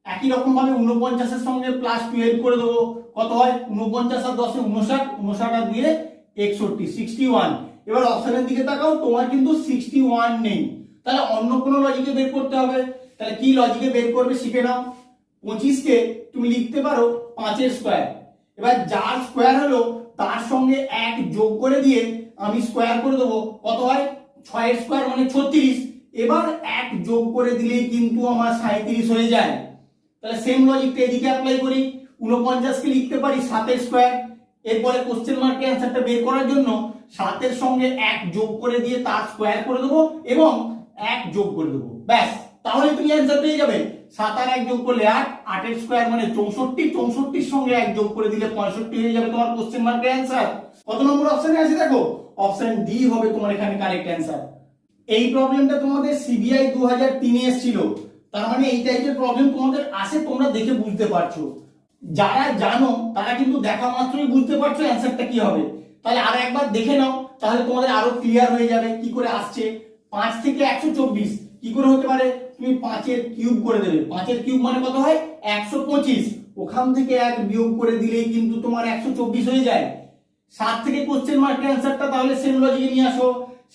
একই রকম ভাবে 49 সঙ্গে +12 করে দেবো, কত হয় 49 আর 10 59, 59 আর 2 61, 61। এবার অপশনের দিকে তাকাও, তোমার কিন্তু 61 নেই, তাহলে অন্য কোনো লজিকে বের করতে হবে। তাহলে কি লজিকে বের করবে শিখে নাও। 25 কে তুমি লিখতে পারো 5 এর স্কয়ার। এবার যার স্কয়ার হলো তার সঙ্গে 1 যোগ করে দিয়ে আমি স্কয়ার করে দেবো, কত হয় 6 এর স্কয়ার মানে 36। এবার 1 যোগ করে দিলেই কিন্তু আমার 37 হয়ে যায়। তাহলে সেম লজিকটা এদিকে অ্যাপ্লাই করি। 49 কে লিখতে পারি 7 এর স্কয়ার। এরপরে কোশ্চেন মার্কে অ্যান্সারটা বের করার জন্য 7 এর সঙ্গে 1 যোগ করে দিয়ে তার স্কয়ার করে দেবো এবং 1 যোগ করে দেবো, ব্যাস, তাহলে তুমি অ্যান্সার পেয়ে যাবে। 7 আর 1 যোগ করলে 8, 8 এর স্কয়ার মানে 64, 64 এর সঙ্গে 1 যোগ করে দিলে 65 হয়ে যাবে তোমার কোশ্চেন মার্কের অ্যান্সার। কত নম্বর অপশনে আছে দেখো, অপশন ডি হবে তোমার এখানে কারেক্ট অ্যান্সার। এই প্রবলেমটা তোমাদের সিবিআই 2003 এসেছিল, তার মানে এই টাইপের প্রবলেম তোমাদের আসে, তোমরা দেখে বুঝতে পারছো। যারা জানো তারা কিন্তু দেখা মাত্রই বুঝতে পারছো অ্যান্সারটা কি হবে। তাহলে আর একবার দেখে নাও, তাহলে তোমাদের আরো ক্লিয়ার হয়ে যাবে কি করে আসছে। 5 থেকে 124 কি করে হতে পারে, তুমি 5 এর কিউব করে দেবে। 5 এর কিউব মানে কত হয় 125, ওখান থেকে 1 বিয়োগ করে দিলেই কিন্তু তোমার 124 হয়ে যায়। 7 থেকে কোশ্চেন মার্কের অ্যান্সারটা তাহলে সেম লজিকে নিয়ে আসো,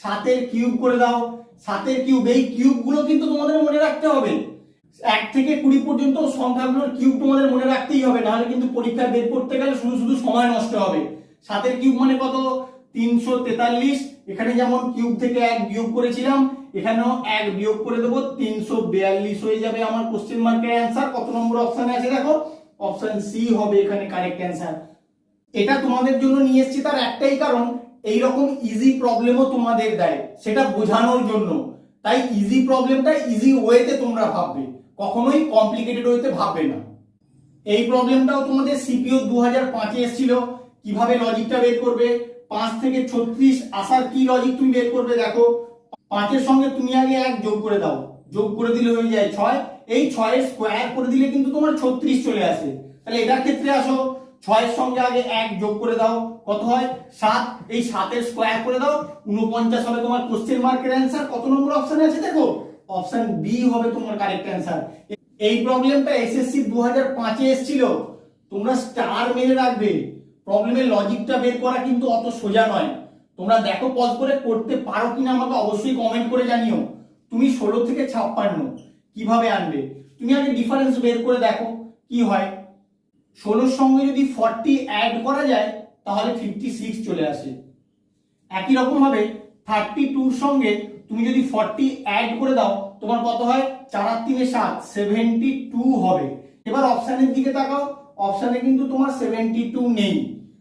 7 এর কিউব করে দাও। 7 এর কিউব, এই কিউব গুলো কিন্তু তোমাদের মনে রাখতে হবে। 1 থেকে 20 পর্যন্ত সংখ্যাগুলোর কিউব তোমাদের মনে রাখতেই হবে, নাহলে কিন্তু পরীক্ষায় বের করতে গেলে শুধু শুধু সময় নষ্ট হবে। 7 এর কিউব মানে কত 343, এখানে যেমন কিউব থেকে 1 বিয়োগ করেছিলাম, এখানেও 1 বিয়োগ করে দেবো, 342 হয়ে যাবে আমার কোশ্চেন মার্কের অ্যান্সার। কত নম্বর অপশনে আছে দেখো, অপশন সি হবে এখানে কারেক্ট অ্যান্সার। এটা তোমাদের জন্য নিয়ে এসেছি তার একটাই কারণ, এই রকম ইজি প্রবলেমও তোমাদের দেয়, সেটা বোঝানোর জন্য। তাই ইজি প্রবলেমটা ইজি ওয়েতে তোমরা ভাববে, কখনোই কমপ্লিকেটেড ওয়েতে ভাববে না। এই প্রবলেমটাও তোমাদের সিপিও 2005 এ এসেছিল। কিভাবে লজিকটা বের করবে, 5 থেকে 36 আসার কি লজিক তুমি বের করবে দেখো। 5 এর সঙ্গে তুমি আগে 1 যোগ করে দাও, যোগ করে দিলে হয়ে যায় 6। এই 6 এর স্কয়ার করে দিলে কিন্তু তোমার 36 চলে আসে। তাহলে এটার ক্ষেত্রে আসো, 6 এর সঙ্গে আগে 1 যোগ করে দাও, কত হয় 7। এই 7 এর স্কয়ার করে দাও, 49 হবে তোমার কোশ্চেন মার্কের অ্যান্সার। কত নম্বর অপশনে আছে দেখো, অপশন বি হবে তোমার কারেক্ট অ্যান্সার। এই প্রবলেমটা এসএসসি 2005 এ এসেছিল, তোমরা স্টার মেরে রাখবে। প্রবলেমের লজিকটা বের করা কিন্তু অত সোজা নয়। তোমরা দেখো পজ করে করতে পারো কিনা আমাকে অবশ্যই কমেন্ট করে জানিও। তুমি 16 থেকে 56 কিভাবে আনবে, তুমি আগে ডিফারেন্স বের করে দেখো কি হয়। 16 এর সঙ্গে যদি 40 অ্যাড করা যায় তাহলে 56 চলে আসে। একই রকম ভাবে 32 এর সঙ্গে তুমি যদি 40 অ্যাড করে দাও তোমার কত হয় 4 আর 3 7, 72 হবে। এবার অপশনের দিকে তাকাও, অপশনে কিন্তু তোমার 72 নেই,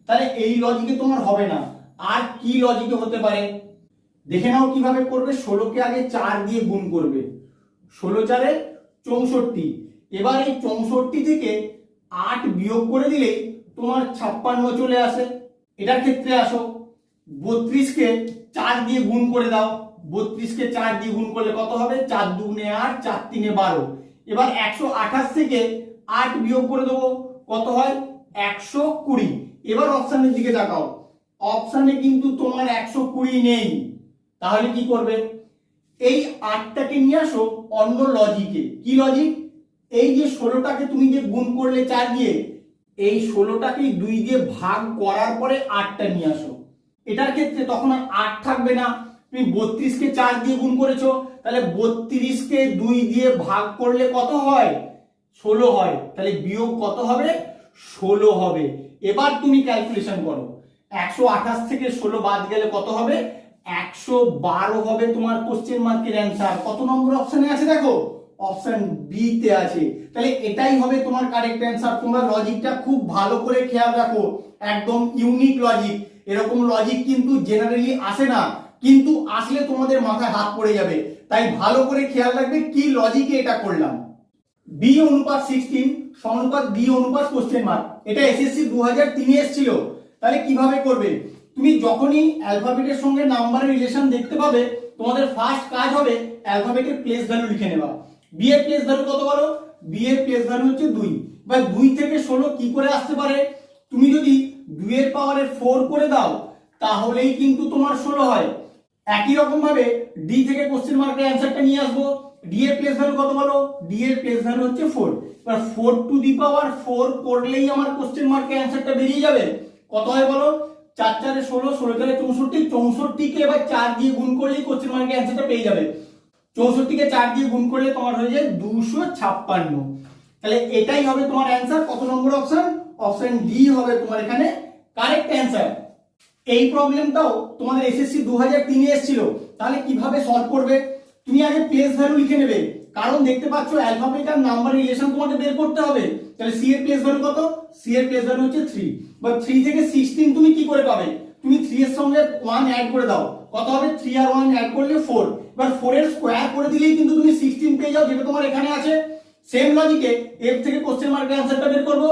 তাহলে এই লজিকে তোমার হবে না। আর কি লজিকে হতে পারে দেখে নাও কিভাবে করবে। 16 কে আগে 4 দিয়ে গুণ করবে, 16 4 64। এবার এই 64 থেকে 8 বিয়োগ করে দিলে তোমার 56 চলে আসে। এটার ক্ষেত্রে আসো, 32 কে 4 দিয়ে গুণ করে দাও, 32 কে 4 দিয়ে গুণ করলে কত হবে 4 দুগুণে 8, 4 3 12। এবার 128 থেকে 8 বিয়োগ করে দেবো, কত হয় 120। এবার অপশনের দিকে তাকাও, অপশনে কিন্তু তোমার 120 নেই, তাহলে কি করবে, এই 8টাকে নিয়ে আসো অন্য লজিকে। কি লজিক, এই যে 16টাকে তুমি যে গুণ করলে 4 দিয়ে, এই 16টাকে 2 দিয়ে ভাগ করার পরে 8টা নিয়ে আসো। এটার ক্ষেত্রে তখন আর 8 থাকবে না, তুমি 32 কে 4 দিয়ে গুণ করেছো, তাহলে 32 কে 2 দিয়ে ভাগ করলে কত হয় 16 হয়, তাহলে বিয়োগ কত হবে 16 হবে। এবার তুমি ক্যালকুলেশন করো, 128 থেকে 16 বাদ গেলে কত হবে 112 হবে তোমার কোশ্চেন মার্কের অ্যান্সার। কত নম্বর অপশনে আছে দেখো, অপশন বি তে আছে। তাহলে এটাই হবে তোমার কারেক্ট অ্যান্সার। তোমরা লজিকটা খুব ভালো করে খেয়াল রাখো, একদম ইউনিক লজিক। এরকম লজিক কিন্তু জেনারেলি আসে না, কিন্তু আসলে তোমাদের মাথায় হাত পড়ে যাবে। তাই ভালো করে খেয়াল রাখবে কি লজিকে এটা করলাম। বি অনুপাত 16 সমানুপাত বি অনুপাত কোশ্চেন মার্ক, এটা এসএসসি 2003 এসেছিল। তাহলে কিভাবে করবে, তুমি যখনই অ্যালফাবেটের সঙ্গে নাম্বারের রিলেশন দেখতে পাবে তোমাদের ফার্স্ট কাজ হবে অ্যালফাবেটের প্লেস ভ্যালু লিখে নেওয়া। বি এর প্লেস ভ্যালু কত বলো, বি এর প্লেস ভ্যালু হচ্ছে 2। বা 2 থেকে 16 কি করে আসতে পারে, তুমি যদি 2 এর পাওয়ারে 4 করে দাও তাহলেই কিন্তু তোমার 16 হয়। একই রকম ভাবে ডি থেকে কোশ্চেন মার্কের অ্যান্সারটা নিয়ে আসবো। ডি এর প্লেস ভ্যালু কত বলো? ডি এর প্লেস ভ্যালু হচ্ছে 4। এবার 4 টু দি পাওয়ার 4 করলেই আমার কোশ্চেন মার্কের অ্যান্সারটা বেরিয়ে যাবে। কত হয় বলো? 4 4 16, 16 4 64, 64 কে এবার 4 দিয়ে গুণ করলেই কোশ্চেন মার্কের অ্যান্সারটা পেয়ে যাবে। 64 কে 4 দিয়ে গুণ করলে তোমার হয়ে যায় 256। তাহলে এটাই হবে তোমার অ্যান্সার। কত নম্বর অপশন? অপশন ডি হবে তোমার এখানে কারেক্ট অ্যান্সার। এই প্রবলেমটাও তোমাদের এসএসসি 2003 এ এসেছিল। তাহলে কিভাবে সলভ করবে? তুমি আগে প্লেস ভ্যালু লিখে নেবে, কারণ দেখতে পাচ্ছ অ্যালফাবেট আর নাম্বার রিলেশন তোমাকে বের করতে হবে। তাহলে সি এর প্লেস ভ্যালু কত? সি এর প্লেস ভ্যালু হচ্ছে 3। বা 3 থেকে 16 তুমি কি করে পাবে? তুমি 3 এর সঙ্গে 1 অ্যাড করে দাও, কত হবে? 3 আর 1 অ্যাড করলে 4। এবার 4 এর স্কয়ার করে দিলেই কিন্তু তুমি 16 পেয়ে যাও, যেটা তোমার এখানে আছে। সেম লজিকে এফ থেকে কোশ্চেন মার্কের অ্যানসারটা বের করব।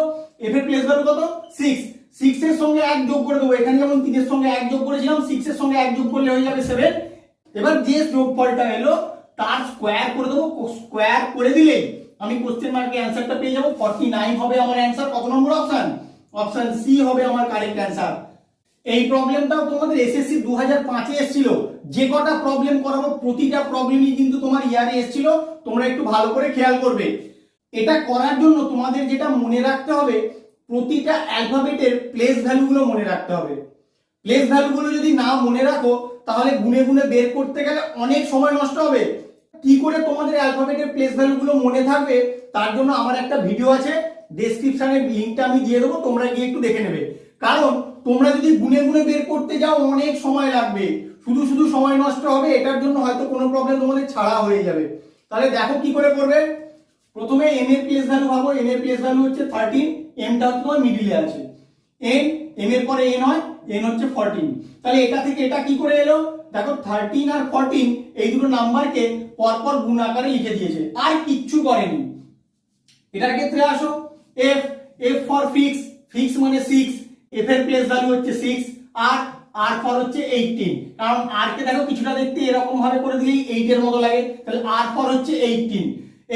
এফ এর প্লেস ভ্যালু কত? 6। 6 এর সঙ্গে 1 যোগ করে দেবো, এখানে যেমন 3 এর সঙ্গে 1 যোগ করেছিলাম, 6 এর সঙ্গে 1 যোগ করলে হয়ে যাবে 7। এবার যে যোগফলটা এলো তার স্কয়ার করে দেবো, স্কয়ার করে দিলেই আমি কোশ্চেন মার্কের অ্যানসারটা পেয়ে যাবো। 49 হবে আমার অ্যানসার। কত নম্বর অপশন? অপশন সি হবে আমার কারেক্ট অ্যানসার। এই প্রবলেমটাও তোমাদের এসএসসি 2005 এ এসেছিল। যে কটা প্রবলেম করাবো প্রতিটা প্রবলেমই কিন্তু তোমার ইয়ারে এসেছিল। তোমরা একটু ভালো করে খেয়াল করবে। এটা করার জন্য তোমাদের যেটা মনে রাখতে হবে, প্রতিটা অ্যালফাবেটের প্লেস ভ্যালুগুলো মনে রাখতে হবে। প্লেস ভ্যালুগুলো যদি না মনে রাখো তাহলে গুনে গুনে বের করতে গেলে অনেক সময় নষ্ট হবে। কি করে তোমাদের অ্যালফাবেটের প্লেস ভ্যালুগুলো মনে থাকবে তার জন্য আমার একটা ভিডিও আছে, ডেসক্রিপশনে লিংকটা আমি দিয়ে দেবো, তোমরা গিয়ে একটু দেখে নেবে। কারণ তোমরা যদি গুনে গুনে বের করতে যাও অনেক সময় লাগবে, শুধু শুধু সময় নষ্ট হবে। এটার জন্য হয়তো কোনো প্রবলেম তোমাদের ছাড়া হয়ে যাবে। তাহলে দেখো কি করে করবে। প্রথমে এম এর প্লেস ভ্যালু ভাবো। এম এর প্লেস ভ্যালু হচ্ছে 13, এমটা হচ্ছে তোমার মিডিলে আছে। এম এর পরে এন হয়, এন হচ্ছে 14। তাহলে এটা থেকে এটা কি করে এলো? দেখো 13 আর 14 এই দুটো নাম্বারকে পরপর গুণ আকারে লিখে দিয়েছে, আর কিচ্ছু করেনি। এটার ক্ষেত্রে আসো, F, F for fix, fix মানে 6, এফ এর প্লেস ভ্যালু হচ্ছে 6। আর আর ফর হচ্ছে 18, কারণ আর কে দেখো কিছুটা দেখতে এরকম ভাবে করে দিলেই 8 এর মতো লাগে। তাহলে আর ফর হচ্ছে 18।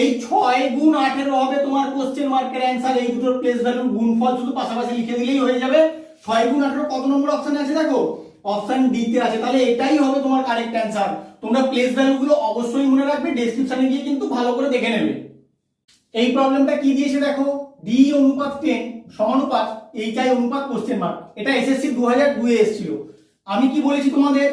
এই 6 গুণ 18 হবে তোমার কোশ্চেন মার্কের অ্যানসার। এই দুটোর প্লেস ভ্যালু গুণফল শুধু পাশাপাশি লিখে দিলেই হয়ে যাবে। 6 গুণ 18 কত নম্বর অপশনে আছে দেখো? অপশন ডি তে আছে। তাহলে এটাই হবে তোমার কারেক্ট অ্যানসার। তোমরা প্লেস ভ্যালুগুলো অবশ্যই মনে রাখবে, ডেসক্রিপশনে গিয়ে কিন্তু ভালো করে দেখে নেবে। এই প্রবলেমটা কি দিয়েছে দেখো, ডি অনুপাত 10 সমানুপাত এইচআই অনুপাত কোশ্চেন মার্ক। এটা এসএসসি 2002 এ এসেছিল। আমি কি বলেছি তোমাদের?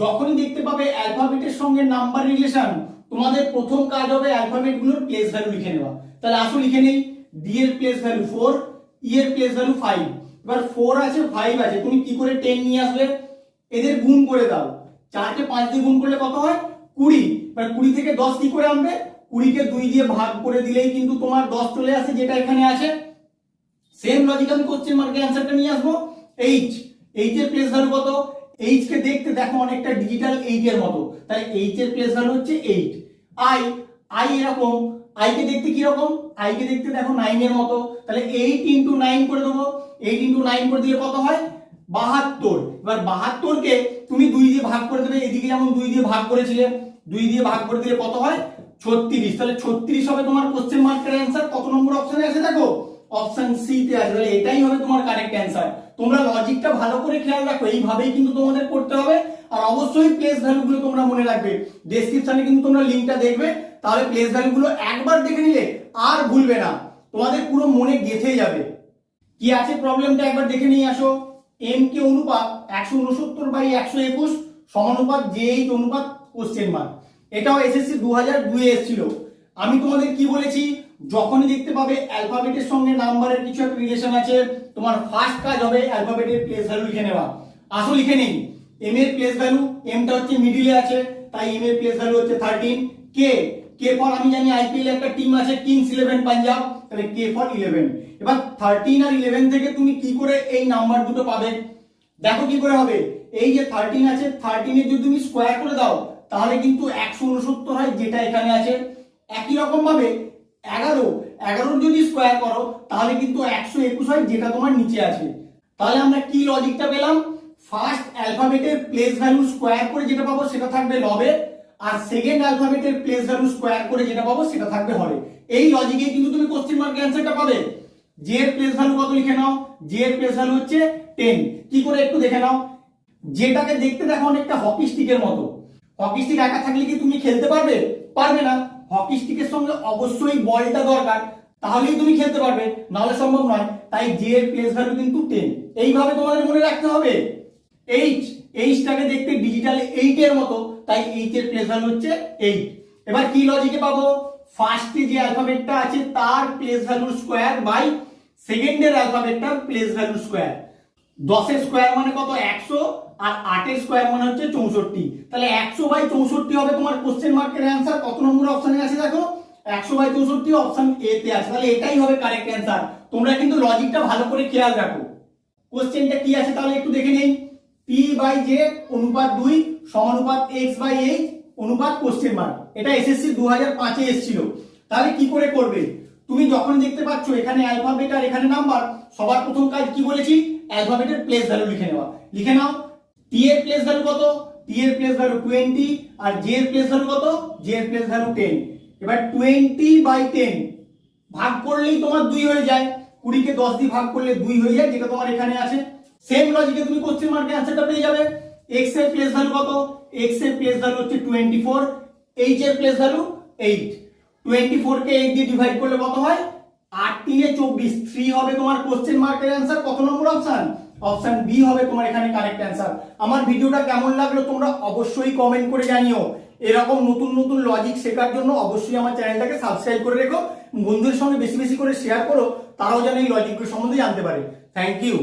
যখনই দেখতে পাবে অ্যালফাবেটের সঙ্গে নাম্বার রিলেশন, তোমাদের প্রথম কাজ হবে অ্যালফাবেটগুলোর প্লেস ভ্যালু লিখে নেওয়া। তাহলে আসো লিখে নেই। ডি এর প্লেস ভ্যালু 4, ই এর প্লেস ভ্যালু 5। এবার 4 আছে 5 আছে, তুমি কি করে 10 নিয়ে আসবে? এদের গুণ করে দাও। 4 কে 5 দিয়ে গুণ করলে কত হয়? 20। এবার 20 থেকে 10 কি করে আনবে? 20 কে 2 দিয়ে ভাগ করে দিলেই কিন্তু তোমার 10 চলে আসে, যেটা এখানে আছে। সেম লজিক আমি কোশ্চেন মার্কের অ্যানসারটা নিয়ে আসবো। এইচ, এইচ এর প্লেস ভ্যালু কত? এইচ কে দেখতে দেখো অনেকটা ডিজিটাল 8 এর মতো, তাহলে এইচ এর প্লেস ভ্যালু হচ্ছে 8। আই, আই এরকম, আই কে দেখতে কি রকম? আই কে দেখতে দেখো 9 এর মতো, তাহলে 8 ইনটু 9 করে দেবো। 8 ইনটু 9 করে দিলে কত হয়? 72। এবার 72 কে তুমি 2 দিয়ে ভাগ করে দেবে। এদিকে যেমন 2 দিয়ে ভাগ করেছিলে, 2 দিয়ে ভাগ করে দিলে কত হয়? 36। তাহলে 36 হবে তোমার কোশ্চেন মার্কের অ্যানসার। কত নম্বর অপশনে আছে দেখো? অপশন সি তে আছে। তাহলে এটাই হবে তোমার কারেক্ট অ্যানসার। তোমরা লজিকটা ভালো করে খেয়াল রাখো, এইভাবেই কিন্তু তোমাদের করতে হবে। আর অবশ্যই প্লেস ভ্যালুগুলো তোমরা মনে রাখবে। ডেসক্রিপশনে কিন্তু তোমরা লিংকটা দেখবে, তাহলে প্লেস ভ্যালুগুলো একবার দেখে নিলে আর ভুলবে না, তোমাদের পুরো মনে গেঁথে যাবে। কি আছে প্রবলেমটা একবার দেখে নিয়ে আসো। এম কে অনুপাত 169/121 সমানুপাত জেএইচ অনুপাত কোশ্চেন মার্ক। এটাও এসএসসি 2002 এ এসেছিল। আমি তোমাদের কি বলেছি? যখনই দেখতে পাবে অ্যালফাবেটের সঙ্গে নাম্বারের কিছু একটা রিলেশন আছে, তোমার ফার্স্ট কাজ হবে অ্যালফাবেটের প্লেস ভ্যালু লিখে নেওয়া। আসো লিখে নেই। এম এর প্লেস ভ্যালু, এমটা হচ্ছে মিডিলে আছে, তাই এম এর প্লেস ভ্যালু হচ্ছে 13। কে, কে ফর আমি জানি আইপিএল একটা টিম আছে কিংস 11 পাঞ্জাব, তাহলে কে ফর 11। এবার 13 আর 11 থেকে তুমি কি করে এই নাম্বার দুটো পাবে? দেখো কি করে হবে। এই যে 13 আছে, 13 এর যদি তুমি স্কয়ার করে দাও তাহলে কিন্তু 169 হয়, যেটা এখানে আছে। একই রকম ভাবে 11 যদি স্কয়ার করো তাহলে কিন্তু 121 হয়, যেটা তোমার নিচে আছে। তাহলে আমরা কি লজিকটা পেলাম? ফার্স্ট অ্যালফাবেটের প্লেস ভ্যালু স্কয়ার করে যেটা পাবো সেটা থাকবে লবে, আর সেকেন্ড অ্যালফাবেটের প্লেস ভ্যালু স্কয়ার করে যেটা পাবো সেটা থাকবে হরে। এই লজিকে কিন্তু তুমি কোশ্চেন মার্কের অ্যানসারটা পাবে। জে এর প্লেস ভ্যালু কত লিখে নাও? জে এর প্লেস ভ্যালু হচ্ছে 10। কি করে একটু দেখে নাও। যেটাকে দেখতে দেখো অনেকটা হকি স্টিকের মতো। হকি স্টিক একা থাকলে কি তুমি খেলতে পারবে? পারবে না। হকি স্টিকের সঙ্গে অবশ্যই বলটা দরকার, তাহলেই তুমি খেলতে পারবে, নাহলে সম্ভব নয়। তাই জে এর প্লেস ভ্যালু কিন্তু 10। এইভাবে তোমাদের মনে রাখতে হবে। এইচটাকে দেখতে ডিজিটাল 8 এর মতো, তাই এইচ এর প্লেস ভ্যালু হচ্ছে 8। এবার কি লজিকে পাবো? ফার্স্টে যে অ্যালফাবেটটা আছে তার প্লেস ভ্যালু স্কোয়ার বাই সেকেন্ডের অ্যালফাবেটটার প্লেস ভ্যালু স্কোয়ার। 10 এর স্কোয়ার মানে কত? 100, আর 8 এর স্কোয়ার মানে হচ্ছে 64। তাহলে 100/64 হবে তোমার কোশ্চেন মার্কের অ্যান্সার। কত নম্বর অপশনে আছে দেখো? 100/64 অপশন এ তে আছে। তাহলে এটাই হবে কারেক্ট অ্যান্সার। তোমরা কিন্তু লজিকটা ভালো করে খেয়াল রাখো। কোশ্চেনটা কি আছে তাহলে একটু দেখে নেই। p/z অনুপাত 2 সমানুপাত x/h অনুপাত কোশ্চেন মার্ক। এটা এসএসসি 2005 এ এসেছিল। তাহলে কি করে করবে? তুমি যখন দেখতে পাচ্ছ এখানে অ্যালফাবেট আর এখানে নাম্বার, সবার প্রথম কাজ কি বলেছি? অ্যালফাবেটের প্লেস ভ্যালু লিখে নেওয়া। লিখে নাও। টি এর প্লেস ভ্যালু কত? টি এর প্লেস ভ্যালু 20, আর জে এর প্লেস ভ্যালু কত? জে এর প্লেস ভ্যালু 10। এবার 20/10 ভাগ করলেই তোমার 2 হয়ে যায়। 20 কে 10 দিয়ে ভাগ করলে 2 হয়ে যায়, যেটা তোমার এখানে আছে। সেম লজিকে তুমি কোশ্চেন মার্কের অ্যানসারটা পেয়ে যাবে। x এর প্লেস ভ্যালু কত? x এর প্লেস ভ্যালু হচ্ছে 24, h এর প্লেস ভ্যালু 8। 24 কে 8 দিয়ে ডিভাইড করলে কত হয়? 8 3 এ 24, 3 হবে তোমার কোশ্চেন মার্কের অ্যানসার। কত নম্বর অপশন? অপশন বি হবে তোমার এখানে কারেক্ট অ্যানসার। আমার ভিডিওটা কেমন লাগলো তোমরা অবশ্যই কমেন্ট করে জানিও। এরকম নতুন নতুন লজিক শেখার জন্য অবশ্যই আমার চ্যানেলটাকে সাবস্ক্রাইব করে রেখো। বন্ধুদের সঙ্গে বেশি বেশি করে শেয়ার করো, তারাও যেন এই লজিকগুলো সম্বন্ধে জানতে পারে। Thank you.